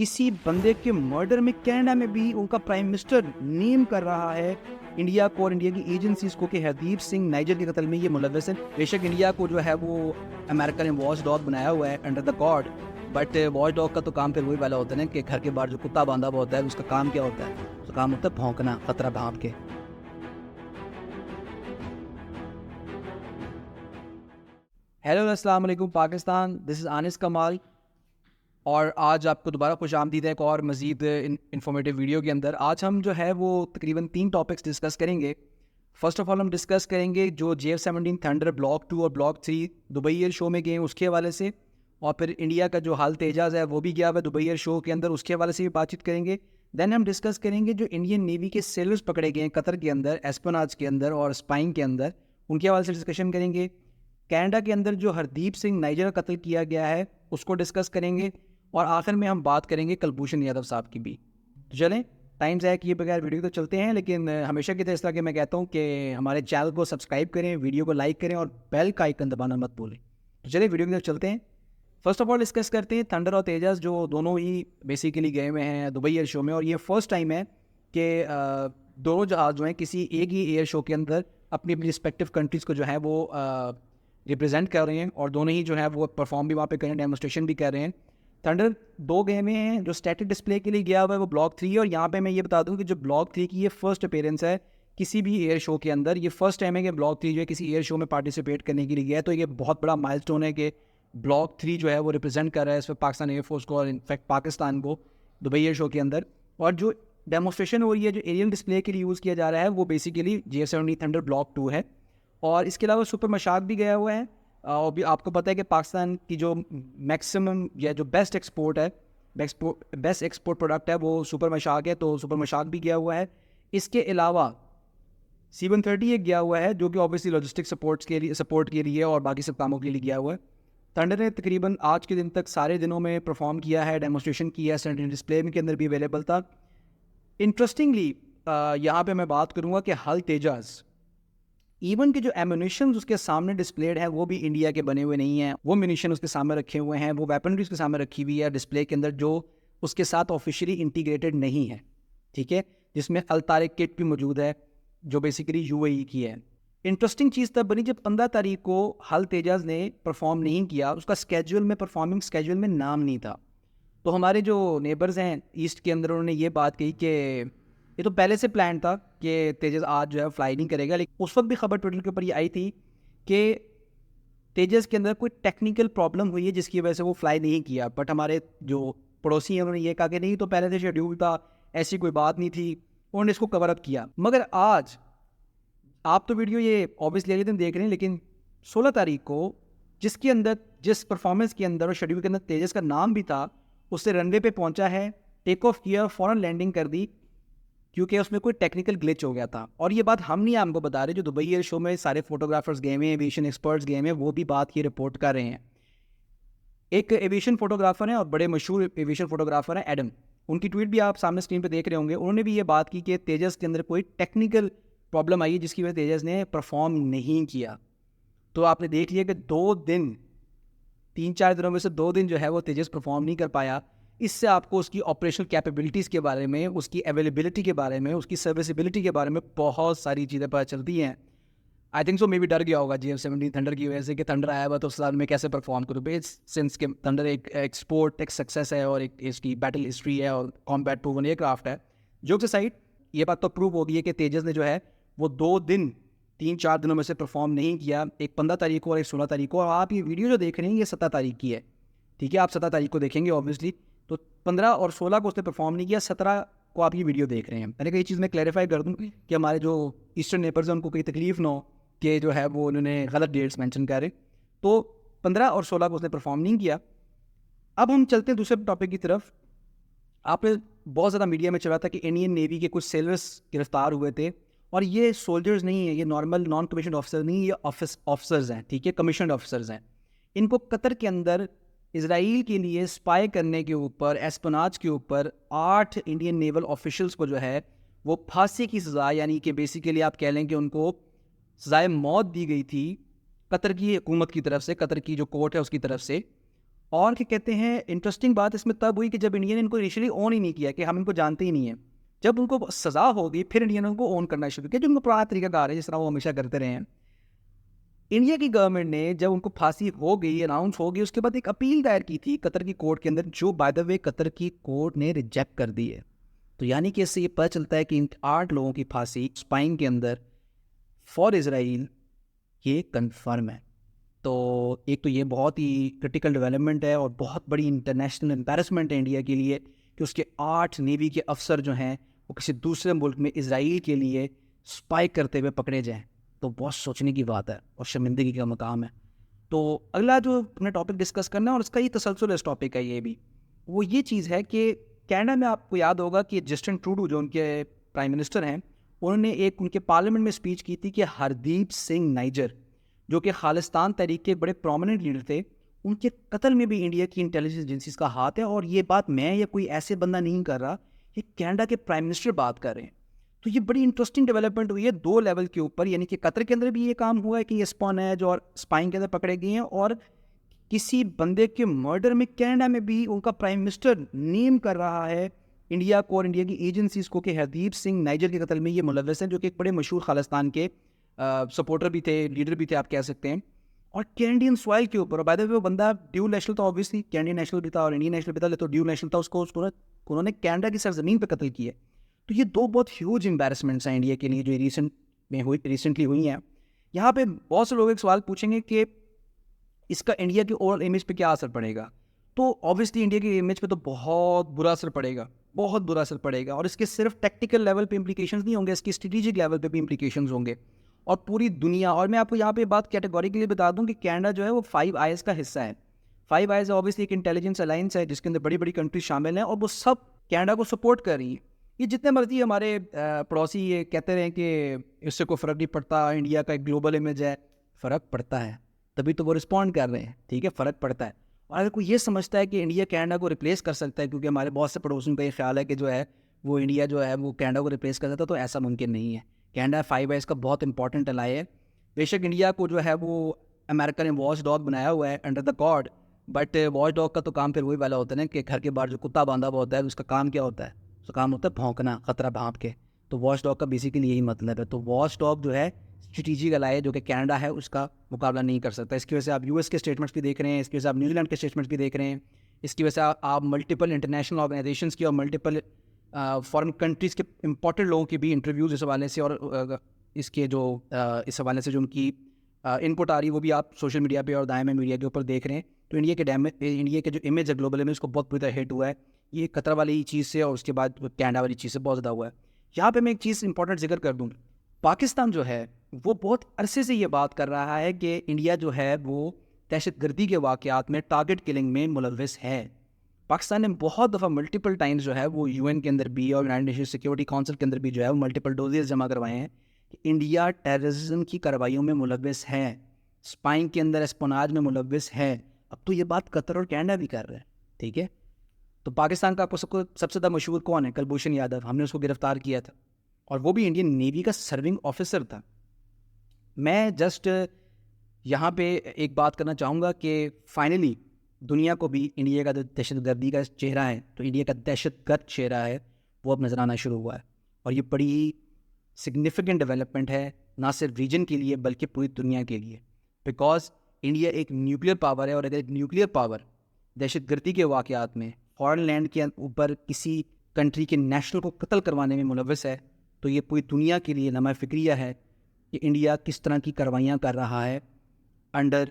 किसी बंदे के मर्डर में कनाडा में भी उनका प्राइम मिनिस्टर नेम कर रहा है इंडिया को और इंडिया की एजेंसीज को कि हरदीप सिंह नाइजर के कत्ल में ये मुलव्वस है। बेशक इंडिया को जो है वो अमेरिका ने वॉच डॉग बनाया हुआ है under the God, but watch dog का तो काम फिर वही वाला होता है ना कि घर के बाहर जो कुत्ता बांधा हुआ होता है उसका काम क्या होता है? उसका काम होता है भौंकना, खतरा भांप के। हेलो अस्सलाम वालेकुम पाकिस्तान, दिस इज़ आनिस कमाल और आज आपको दोबारा खुश आमदीद है एक और मज़ीद इन्फॉर्मेटिव वीडियो के अंदर। आज हम जो है वो तकरीबन 3 टॉपिक्स डिस्कस करेंगे। फ़र्स्ट ऑफ ऑल हम डिस्कस करेंगे जो JF-17 थंडर ब्लॉक 2 और ब्लॉक 3 दुबई एयर शो में गए उसके हवाले से, और फिर इंडिया का जो हाल तेजाज़ है वो भी गया हुआ है दुबई एयर शो के अंदर, उसके हवाले से भी बातचीत करेंगे। देन हम डिस्कस करेंगे जो इंडियन नेवी के सेलर्स पकड़े गए हैं कतर के अंदर, एस्पेनाज के अंदर और स्पाइन के अंदर, उनके हवाले से डिस्कशन करेंगे। कनाडा के अंदर जो हरदीप सिंह नाइजर का कत्ल किया गया है उसको डिस्कस करेंगे, और आखिर में हम बात करेंगे कुलभूषण यादव साहब की भी। तो चलें, टाइम ज़ाया किए बगैर वीडियो तो चलते हैं, लेकिन हमेशा की तरह इस तरह के मैं कहता हूँ कि हमारे चैनल को सब्सक्राइब करें, वीडियो को लाइक करें और बेल का आइकन दबाना मत भूलें। तो चलिए वीडियो की तरफ चलते हैं। फर्स्ट ऑफ ऑल डिस्कस करते हैं थंडर और तेजस जो दोनों ही बेसिकली गए हुए हैं दुबई एयर शो में, और ये फर्स्ट टाइम है कि दोनों जहाज़ जो हैं किसी एक ही एयर शो के अंदर अपनी अपनी रिस्पेक्टिव कंट्रीज़ को जो है वो रिप्रेजेंट कर रहे हैं, और दोनों ही जो है वो परफॉर्म भी वहाँ पे कर रहे हैं, डेमोस्ट्रेशन भी कर रहे हैं। थंडर 2 गए हुए हैं, जो स्टैटिक डिस्प्ले के लिए गया हुआ है वो ब्लॉक 3 है, और यहाँ पे मैं ये बता दूँ कि जो ब्लॉक 3 की ये फर्स्ट अपीयरेंस है किसी भी एयर शो के अंदर। ये फर्स्ट टाइम है कि ब्लॉक 3 जो है किसी एयर शो में पार्टिसिपेट करने के लिए गया है, तो ये बहुत बड़ा माइलस्टोन है कि ब्लॉक 3 जो है वो रिप्रेजेंट कर रहा है इस वक्त पाकिस्तान एयरफोर्स को और इनफैक्ट पाकिस्तान को दुबई एयर शो के अंदर। और जो डेमोस्ट्रेशन हो रही है, जो एरियल डिस्प्ले के लिए यूज़ किया जा रहा है, वो बेसिकली JF-17 थंडर ब्लॉक 2 है। और इसके अलावा सुपर मशाक भी गया हुआ है, और भी आपको पता है कि पाकिस्तान की जो मैक्सिमम या जो बेस्ट एक्सपोर्ट है, बेस्ट एक्सपोर्ट प्रोडक्ट है वो सुपर मशाक है, तो सुपर मशाक भी गया हुआ है। इसके अलावा C-130 एक गया हुआ है जो कि ऑब्वियसली लॉजिस्टिक सपोर्ट के लिए और बाकी सब कामों के लिए गया हुआ है। थंडर ने तकरीबन आज के दिन तक सारे दिनों में परफॉर्म किया है, डेमोस्ट्रेशन किया है, सेंट्रल डिस्प्ले के अंदर भी अवेलेबल था। इंटरेस्टिंगली यहाँ पे मैं बात करूँगा कि हल तेजस इवन के जो एमुनिशन उसके सामने डिस्प्लेड है वो भी इंडिया के बने हुए नहीं हैं, वो म्यूनिशन उसके सामने रखे हुए हैं, वो वेपनरी उसके सामने रखी हुई है डिस्प्ले के अंदर जो उसके साथ ऑफिशियली इंटीग्रेटेड नहीं है, ठीक है, जिसमें अल तारिक किट भी मौजूद है जो बेसिकली UAE की है। इंटरेस्टिंग चीज़ तब बनी जब 15 तारीख को हल तेजस ने परफॉर्म नहीं किया, उसका स्केड्यूल में परफॉर्मिंग स्केड्यूल में नाम नहीं था। तो हमारे जो नेबर्स हैं ईस्ट के अंदर उन्होंने ये बात कही कि ये तो पहले से प्लान था कि तेजस आज जो है फ्लाई नहीं करेगा, लेकिन उस वक्त भी खबर ट्विटर के ऊपर ये आई थी कि तेजस के अंदर कोई टेक्निकल प्रॉब्लम हुई है जिसकी वजह से वो फ्लाई नहीं किया। बट हमारे जो पड़ोसी हैं उन्होंने ये कहा कि नहीं, तो पहले से शेड्यूल था, ऐसी कोई बात नहीं थी, उन्होंने इसको कवर अप किया। मगर आज आप तो वीडियो ये ऑब्वियसली अगले दिन देख रहे हैं, लेकिन 16 तारीख को जिसके अंदर जिस परफॉर्मेंस के अंदर और शेड्यूल के अंदर तेजस का नाम भी था, उससे रनवे पे पहुंचा है, टेक ऑफ किया, फ़ौरन लैंडिंग कर दी क्योंकि उसमें कोई टेक्निकल ग्लिच हो गया था। और ये बात हम नहीं आपको बता रहे, जो दुबई एयर शो में सारे फोटोग्राफर्स गए हुए हैं, एविएशन एक्सपर्ट्स गए हुए हैं, वो भी बात की रिपोर्ट कर रहे हैं। एक एविएशन फोटोग्राफर हैं और बड़े मशहूर एविएशन फोटोग्राफर हैं एडम, उनकी ट्वीट भी आप सामने स्क्रीन पे देख रहे होंगे। उन्होंने भी ये बात की कि तेजस के अंदर कोई टेक्निकल प्रॉब्लम आई है जिसकी वजह तेजस ने परफॉर्म नहीं किया। तो आपने देख लिया कि 2 दिन 3-4 दिनों में से 2 दिन जो है वो तेजस परफॉर्म नहीं कर पाया। इससे आपको उसकी ऑपरेशनल कैपेबिलिटीज़ के बारे में, उसकी अवेलेबिलिटी के बारे में, उसकी सर्विसिबिलिटी के बारे में बहुत सारी चीज़ें पता चलती हैं। I think so may be डर गया होगा JF-17 थंडर की वजह से कि थंडर आया हुआ तो उस साल में कैसे परफॉर्म करूँ बेस, सिंस के थंडर एक एक्सपोर्ट एक सक्सेस है और एक इसकी बैटल हिस्ट्री है और कॉम्बैट प्रूवन एयरक्राफ्ट है। जोक साइड, ये बात तो प्रूव हो गई है कि तेजस ने जो है वो 2 दिन 3-4 दिनों में से परफॉर्म नहीं किया, एक 15 तारीख को और एक 16 तारीख को। और आप ये वीडियो जो देख रहे हैं ये 17 तारीख की है, ठीक है, आप 17 तारीख को देखेंगे ऑब्वियसली, तो 15 और 16 को उसने परफॉर्म नहीं किया, 17 को आप ये वीडियो देख रहे हैं। मैंने कहा ये चीज़ मैं क्लैरिफाई कर दूँ कि हमारे जो ईस्टर्न नेबर्स हैं उनको कोई तकलीफ ना हो कि जो है वो उन्होंने गलत डेट्स मेंशन करे। तो 15 और 16 को उसने परफॉर्म नहीं किया। अब हम चलते हैं दूसरे टॉपिक की तरफ। आपने बहुत ज़्यादा मीडिया में चला था कि इंडियन नेवी के कुछ सेलर्स गिरफ्तार हुए थे, और ये सोल्जर्स नहीं है, ये नॉर्मल नॉन कमीशन ऑफिसर नहीं, ये ऑफिसर्स हैं, ठीक है, कमीशन ऑफिसर्स हैं। इनको कतर के अंदर इसराइल के लिए स्पाई करने के ऊपर, एस्पेनाज के ऊपर 8 इंडियन नेवल ऑफिशियल्स को जो है वो फांसी की सज़ा, यानी कि बेसिकली आप कह लें कि उनको सज़ाए मौत दी गई थी कतर की हुकूमत की तरफ से, कतर की जो कोर्ट है उसकी तरफ से। और क्या कहते हैं, इंटरेस्टिंग बात इसमें तब हुई कि जब इंडिया ने इनको इनिशियली ऑन ही नहीं किया, कि हम इनको जानते ही नहीं है। जब उनको सज़ा होगी फिर इंडिया ने उनको ऑन करना शुरू किया, जो उनको पुराना तरीका कार है जिस तरह वो हमेशा करते रहे हैं। इंडिया की गवर्नमेंट ने जब उनको फांसी हो गई, अनाउंस हो गई, उसके बाद एक अपील दायर की थी कतर की कोर्ट के अंदर, जो बाय द वे कतर की कोर्ट ने रिजेक्ट कर दी है। तो यानी कि इससे ये पता चलता है कि इन 8 लोगों की फांसी स्पाइन के अंदर फॉर इजराइल ये कन्फर्म है। तो एक तो ये बहुत ही क्रिटिकल डेवलपमेंट है और बहुत बड़ी इंटरनेशनल एम्बैरसमेंट है इंडिया के लिए कि उसके 8 नेवी के अफसर जो हैं वो किसी दूसरे मुल्क में इजराइल के लिए स्पाई करते हुए पकड़े जाएं। तो बहुत सोचने की बात है और शर्मिंदगी का मकाम है। तो अगला जो अपने टॉपिक डिस्कस करना है, और इसका ये तसलसल इस टॉपिक है, ये भी वो ये चीज़ है कि कनाडा में आपको याद होगा कि जस्टिन ट्रूडो जो उनके प्राइम मिनिस्टर हैं, उन्होंने एक उनके पार्लियामेंट में स्पीच की थी कि हरदीप सिंह नाइजर जो कि खालिस्तान तहरीक के बड़े प्रोमिनेंट लीडर थे, उनके कत्ल में भी इंडिया की इंटेलिजेंस एजेंसीज का हाथ है। और ये बात मैं या कोई ऐसे बंदा नहीं कर रहा, ये कनाडा के प्राइम मिनिस्टर बात कर रहे हैं। तो ये बड़ी इंटरेस्टिंग डेवलपमेंट हुई है 2 लेवल के ऊपर, यानी कि कतर के अंदर भी ये काम हुआ है कि ये स्पॉनेज और स्पाइंग के अंदर पकड़े गए हैं, और किसी बंदे के मर्डर में कनाडा में भी उनका प्राइम मिनिस्टर नेम कर रहा है इंडिया को और इंडिया की एजेंसीज को कि हरदीप सिंह नाइजर के कत्ल में ये मुलव्वस हैं, जो कि एक बड़े मशहूर खालिस्तान के सपोर्टर भी थे, लीडर भी थे, आप कह सकते हैं। और कैनेडियन सॉइल के ऊपर, बाय द वे वो बंदा ड्यूल नेशनल था, ऑब्वियसली कैनेडियन नेशनल भी था और इंडियन नेशनल भी था, तो ड्यूल नेशनल था, उसको उन्होंने कनाडा की सरजमीन पर कत्ल किया। तो ये 2 बहुत ह्यूज एम्बैरसमेंट्स हैं इंडिया के लिए जो रिसेंटली हुई हैं। यहाँ पे बहुत से लोग एक सवाल पूछेंगे कि इसका इंडिया की ओवरऑल इमेज पे क्या असर पड़ेगा। तो ऑब्वियसली इंडिया की इमेज पे तो बहुत बुरा असर पड़ेगा, बहुत बुरा असर पड़ेगा। और इसके सिर्फ टेक्निकल लेवल पे इम्प्लीकेशंस नहीं होंगे, इसकी स्ट्रेटेजिक लेवल पे भी इम्प्लीकेशंस होंगे। और पूरी दुनिया, और मैं आपको यहाँ पे बात कैटेगोरिकली बता दूँ कि कनाडा जो है वो 5 आईज का हिस्सा है। 5 आईज ऑब्वियसली एक इंटेलिजेंस अलायंस है जिसके अंदर बड़ी बड़ी कंट्रीज शामिल हैं, और वो सब कनाडा को सपोर्ट कर रही है। ये जितने मर्जी हमारे पड़ोसी ये कहते रहे कि इससे कोई फ़र्क नहीं पड़ता, इंडिया का एक ग्लोबल इमेज है, फ़र्क पड़ता है, तभी तो वो रिस्पॉन्ड कर रहे हैं, ठीक है, फ़र्क पड़ता है। और अगर कोई ये समझता है कि इंडिया कनाडा को रिप्लेस कर सकता है, क्योंकि हमारे बहुत से पड़ोसियों का ये ख्याल है कि जो है वो इंडिया जो है वो कनाडा को रिप्लेस कर सकता है, तो ऐसा मुमकिन नहीं है। कनाडा 5 आईज का बहुत इंपॉर्टेंट अलाई है। बेशक इंडिया को जो है वो अमेरिका ने वॉच डॉग बनाया हुआ है under the God, but watch dog का तो काम फिर वही वाला होता है ना कि घर के बाहर जो कुत्ता बांधा हुआ होता है उसका काम क्या होता है, उसका काम होता है भौंकना, खतरा भांप के। तो वॉच डॉग का बेसिकली यही मतलब है। तो वॉच डॉग जो है स्ट्रेटेजिक अलाई है जो कि कनाडा है, उसका मुकाबला नहीं कर सकता। इसकी वजह से आप यूएस के स्टेटमेंट्स भी देख रहे हैं, इसकी वजह से आप न्यूजीलैंड के स्टेटमेंट्स भी देख रहे हैं, इसकी वजह से आप मल्टीपल इंटरनेशनल ऑर्गेनाइजेशंस की और मल्टीपल फॉरेन कंट्रीज़ के इंपॉर्टेंट लोगों की भी इंटरव्यूज़ इस हवाले से, और इसके जो इस हवाले से जो उनकी इनपुट आ रही है वो भी आप सोशल मीडिया पे और दायम मीडिया के ऊपर देख रहे हैं। तो इंडिया के जो इमेज है ग्लोबल में, उसको बहुत बुरी तरह हिट हुआ है ये कतर वाली चीज़ से, और उसके बाद कनाडा वाली चीज़ से बहुत ज़्यादा हुआ है। यहाँ पे मैं एक चीज़ इंपॉर्टेंट जिक्र कर दूँ, पाकिस्तान जो है वो बहुत अरसे से ये बात कर रहा है कि इंडिया जो है वो दहशतगर्दी के वाक़यात में, टारगेट किलिंग में मुलव्वस है। पाकिस्तान ने बहुत दफ़ा मल्टीपल टाइम्स जो है वो यूएन के अंदर भी और यूनाइटेड नेशन सिक्योरिटी काउंसिल के अंदर भी जो है वो मल्टीपल डोजेस जमा करवाए हैं कि इंडिया टेररिज्म की कार्रवाइयों में मुलव्वस है, स्पाइंग के अंदर एस्पोनाज में मुलव्वस है। अब तो ये बात कतर और कनाडा भी कर रहे हैं, ठीक है। तो पाकिस्तान का आपको सबसे ज़्यादा मशहूर कौन है? कुलभूषण यादव, हमने उसको गिरफ्तार किया था और वो भी इंडियन नेवी का सर्विंग ऑफिसर था। मैं जस्ट यहाँ पे एक बात करना चाहूँगा कि फाइनली दुनिया को भी इंडिया का जो दहशतगर्दी का चेहरा है, तो इंडिया का दहशतगर्द चेहरा है वो अब नज़र आना शुरू हुआ है। और ये बड़ी सिग्निफिकेंट डेवलपमेट है, ना सिर्फ रीजन के लिए बल्कि पूरी दुनिया के लिए, बिकॉज इंडिया एक न्यूक्लियर पावर है। और अगर एक न्यूक्लियर पावर दहशतगर्दी के वाक़यात में फॉरेन लैंड के ऊपर किसी कंट्री के नेशनल को कत्ल करवाने में मुलव्वस है, तो ये पूरी दुनिया के लिए नमा फ़िक्रिया है कि इंडिया किस तरह की कार्रवाइयाँ कर रहा है under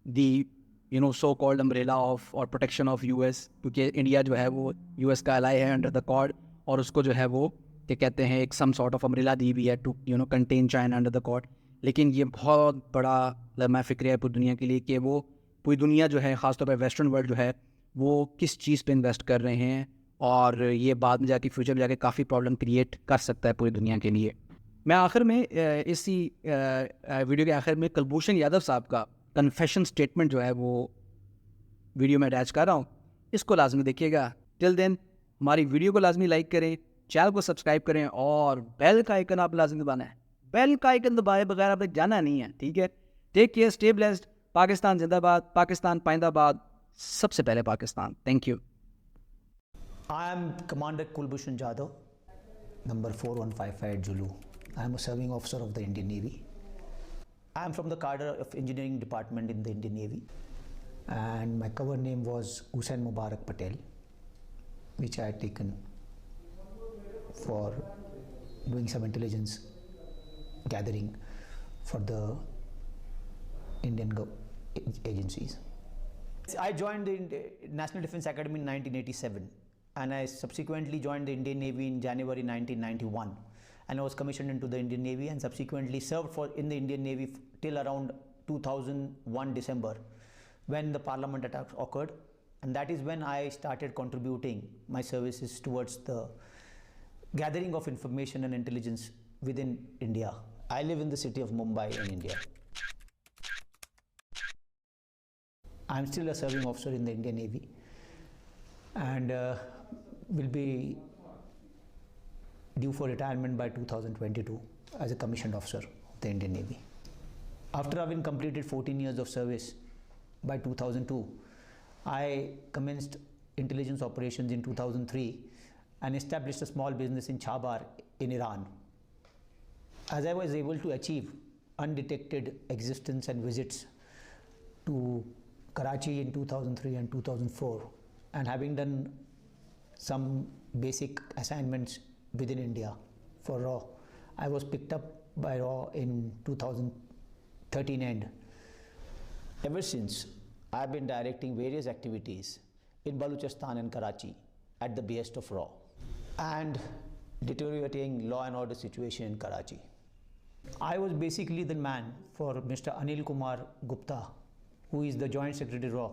the so called umbrella of और प्रोटेक्शन ऑफ यूएस, क्योंकि इंडिया जो है वो यूएस का अलाई है अंडर द कॉर्ड, और उसको जो है वो क्या कहते हैं एक सम सॉर्ट ऑफ अम्ब्रेला दी हुई है to contain China under the cord. लेकिन ये बहुत बड़ा लम्हा फ़िक्र है पूरी दुनिया के लिए कि वो पूरी दुनिया जो है ख़ासतौर पर वेस्टर्न वर्ल्ड जो है वो किस चीज़ पे इन्वेस्ट कर रहे हैं, और ये बाद में जाके फ्यूचर में जाके काफ़ी प्रॉब्लम क्रिएट कर सकता है पूरी दुनिया के लिए। मैं आखिर में इसी वीडियो के आखिर में कुलभूषण यादव साहब का कन्फेशन स्टेटमेंट जो है वो वीडियो में अटैच कर रहा हूँ, इसको लाजमी देखिएगा। टिल देन हमारी वीडियो को लाजमी लाइक करें, चैनल को सब्सक्राइब करें और बेल का आइकन आप लाजमी दबाना है। बेल का आइकन दबाए बगैर आपने जाना नहीं है, ठीक है। Take care, stay blessed, Pakistan जिंदाबाद, पाकिस्तान पाइंदाबाद, सबसे पहले Pakistan. Thank you. I am Commander Kulbhushan Jadhav, number 4155 Zulu. I am a serving officer of the Indian Navy. I am from the cadre of engineering department in the Indian Navy, and my cover name was Hussain Mubarak Patel, which I had taken for doing some intelligence gathering for the Indian agencies. I joined the National Defence Academy in 1987, and I subsequently joined the Indian Navy in January 1991, and I was commissioned into the Indian Navy and subsequently served in the Indian Navy till around 2001 December, when the Parliament attack occurred, and that is when I started contributing my services towards the gathering of information and intelligence within India. I live in the city of Mumbai in India. I am still a serving officer in the Indian Navy, and will be due for retirement by 2022 as a commissioned officer of the Indian Navy. After having completed 14 years of service by 2002, I commenced intelligence operations in 2003 and established a small business in Chabar in Iran. As I was able to achieve undetected existence and visits to Karachi in 2003 and 2004, and having done some basic assignments within India for RAW, I was picked up by RAW in 2013 end. Ever since, I have been directing various activities in Balochistan and Karachi at the behest of RAW, and deteriorating law and order situation in Karachi. I was basically the man for Mr. Anil Kumar Gupta, who is the Joint Secretary RAW,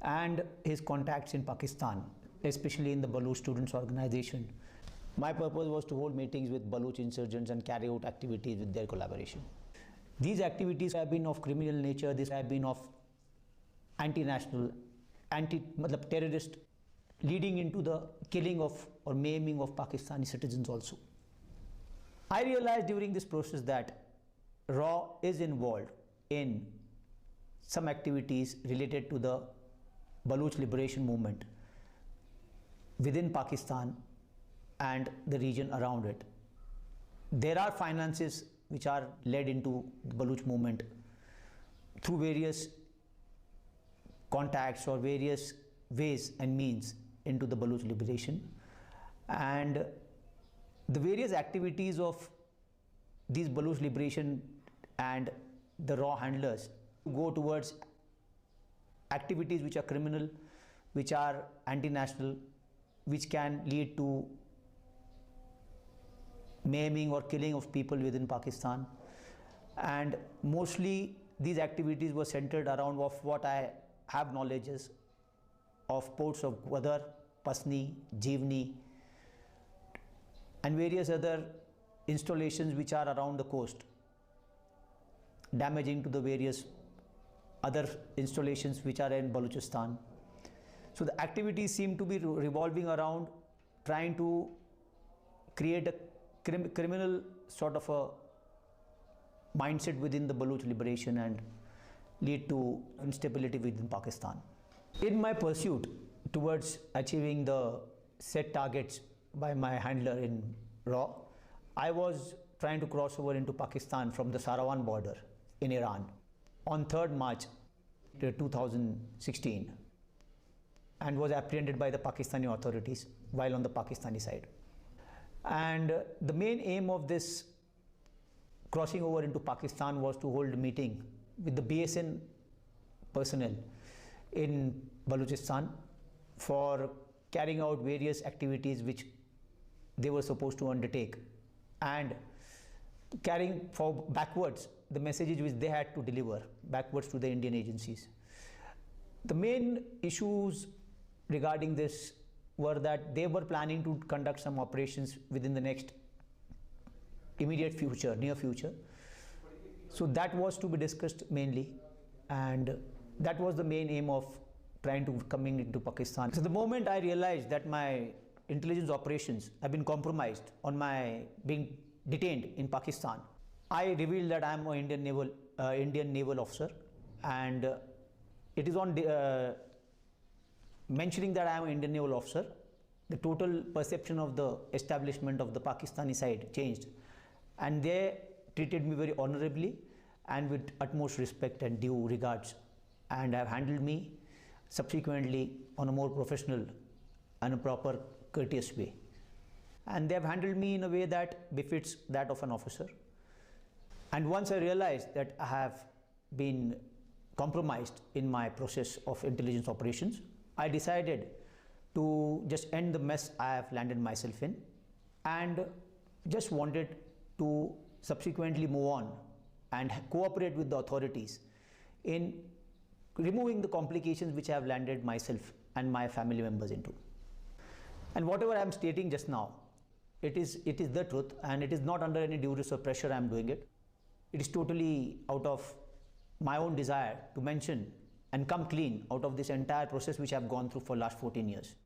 and his contacts in Pakistan, especially in the Baloch Students Organization. My purpose was to hold meetings with Baloch insurgents and carry out activities with their collaboration. These activities have been of criminal nature, these have been of anti-national, terrorist, leading into the killing of or maiming of Pakistani citizens also. I realized during this process that RAW is involved in some activities related to the Baloch liberation movement within Pakistan and the region around it. There are finances which are led into the Baloch movement through various contacts or various ways and means into the Baloch liberation, and the various activities of these Baloch liberation and the RAW handlers go towards activities which are criminal, which are anti-national, which can lead to maiming or killing of people within Pakistan. And mostly these activities were centered around of what I have knowledges of ports of Gwadar, Pasni, Jivni, and various other installations which are around the coast, damaging to the various other installations which are in Balochistan. So the activities seem to be revolving around trying to create a criminal sort of a mindset within the Baloch liberation and lead to instability within Pakistan. In my pursuit towards achieving the set targets by my handler in RAW, I was trying to cross over into Pakistan from the Sarawan border in Iran on 3rd March 2016, and was apprehended by the Pakistani authorities while on the Pakistani side. And the main aim of this crossing over into Pakistan was to hold a meeting with the BSN personnel in Balochistan for carrying out various activities which they were supposed to undertake, and carrying backwards the messages which they had to deliver backwards to the Indian agencies. The main issues regarding this were that they were planning to conduct some operations within the next immediate future, near future. So that was to be discussed mainly, and that was the main aim of trying to coming into Pakistan. So the moment I realized that my intelligence operations have been compromised on my being detained in Pakistan, I revealed that I am an Indian naval officer, and it is on mentioning that I am an Indian naval officer, the total perception of the establishment of the Pakistani side changed, and they treated me very honorably and with utmost respect and due regards, and have handled me subsequently on a more professional and a proper courteous way. And they have handled me in a way that befits that of an officer. And once I realized that I have been compromised in my process of intelligence operations, I decided to just end the mess I have landed myself in, and just wanted to subsequently move on and cooperate with the authorities in removing the complications which I have landed myself and my family members into. And whatever I am stating just now, it is the truth, and it is not under any duress or pressure I am doing it. It is totally out of my own desire to mention and come clean out of this entire process which I have gone through for last 14 years.